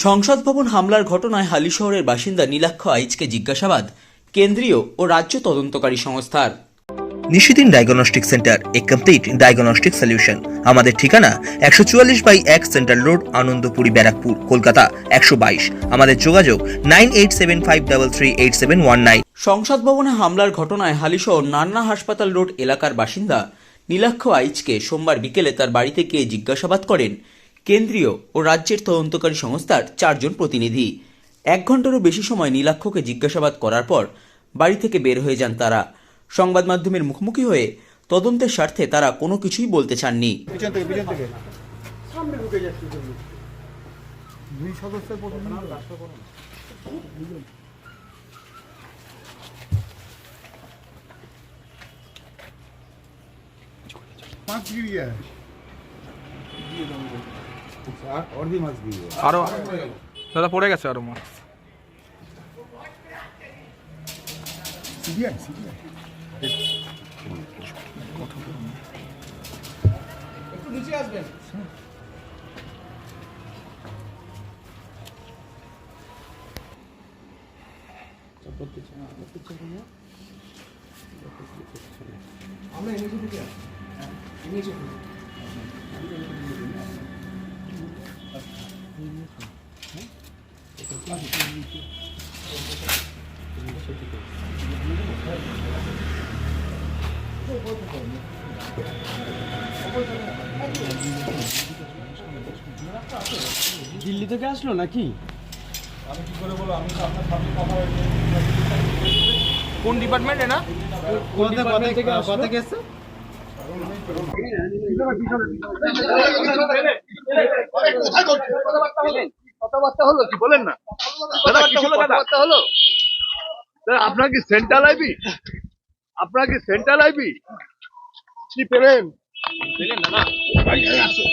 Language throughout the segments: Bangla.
সংসদ ভবন হামলার ঘটনায় হালিশহরের বাসিন্দা নীলাক্ষ আইচকে জিজ্ঞাসাবাদ কেন্দ্রীয় ও রাজ্য তদন্তকারী সংস্থার। নিশিদিন ডায়াগনস্টিক সেন্টার, এ কমপ্লিট ডায়াগনস্টিক সলিউশন। আমাদের ঠিকানা 144/1 সেন্ট্রাল রোড, আনন্দপুরি, ব্যারাকপুর, কলকাতা 122। আমাদের যোগাযোগ 9875338719। সংসদ ভবনে হামলার ঘটনায় হালিশহর নান্না হাসপাতাল রোড এলাকার বাসিন্দা নীলাক্ষ আইচকে সোমবার বিকেলে তার বাড়িতে গিয়ে জিজ্ঞাসাবাদ করেন কেন্দ্রীয় ও রাজ্যের তদন্তকারী সংস্থার 4 জন প্রতিনিধি। 1 ঘন্টারও বেশি সময় নীলাক্ষকে জিজ্ঞাসাবাদ করার পর বাড়ি থেকে বের হয়ে যান তারা। সংবাদ মাধ্যমের মুখোমুখি হয়ে তদন্তের স্বার্থে তারা কোনো কিছুই বলতে চাননি। আরো দাদা পড়ে গেছে আরো মাছ। একটু নিচে আসবেন। আমরা এনেছি থেকে এনেছি দিল্লি থেকে আসলো নাকি? আমি কি করে বলবো? আমি তো আপনার সামনে কথা বলছি। কোন ডিপার্টমেন্টে না? কোন ডিপার্টমেন্ট থেকে কথা গেছে? কথাবার্তা হলো কি বলেন না দাদা? কিছু কথাবার্তা হলো? আপনার কি সেন্ট্রাল আইবি? আপনার কি সেন্ট্রাল আইবি কি পেলেন না না আছে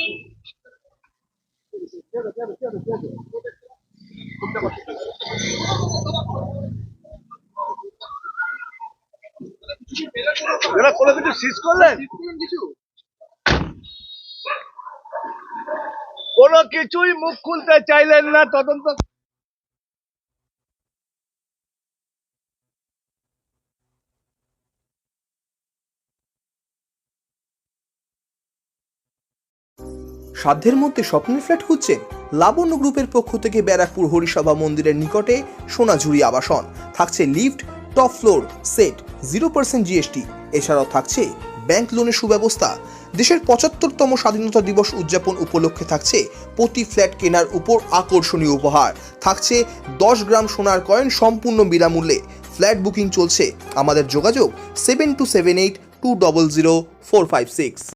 কোনো কিছু সিজ করলেন? কোনো কিছুই মুখ খুলতে চাইলেন না তদন্ত। সাধ্যের মধ্যে স্বপ্নের ফ্ল্যাট খুঁজছেন? লাবণ্য গ্রুপের পক্ষ থেকে ব্যারাকপুর হরিসভা মন্দিরের নিকটে সোনাঝুরি আবাসন। থাকছে lift, top floor, set, 0% GST। এছাড়াও থাকছে ব্যাংক লোনের সুব্যবস্থা। দেশের 75তম স্বাধীনতা দিবস উদযাপন উপলক্ষে থাকছে প্রতি ফ্ল্যাট কেনার উপর আকর্ষণীয় উপহার। থাকছে 10 গ্রাম সোনার কয়েন সম্পূর্ণ বিনামূল্যে। ফ্ল্যাট বুকিং চলছে। আমাদের যোগাযোগ 7278200456।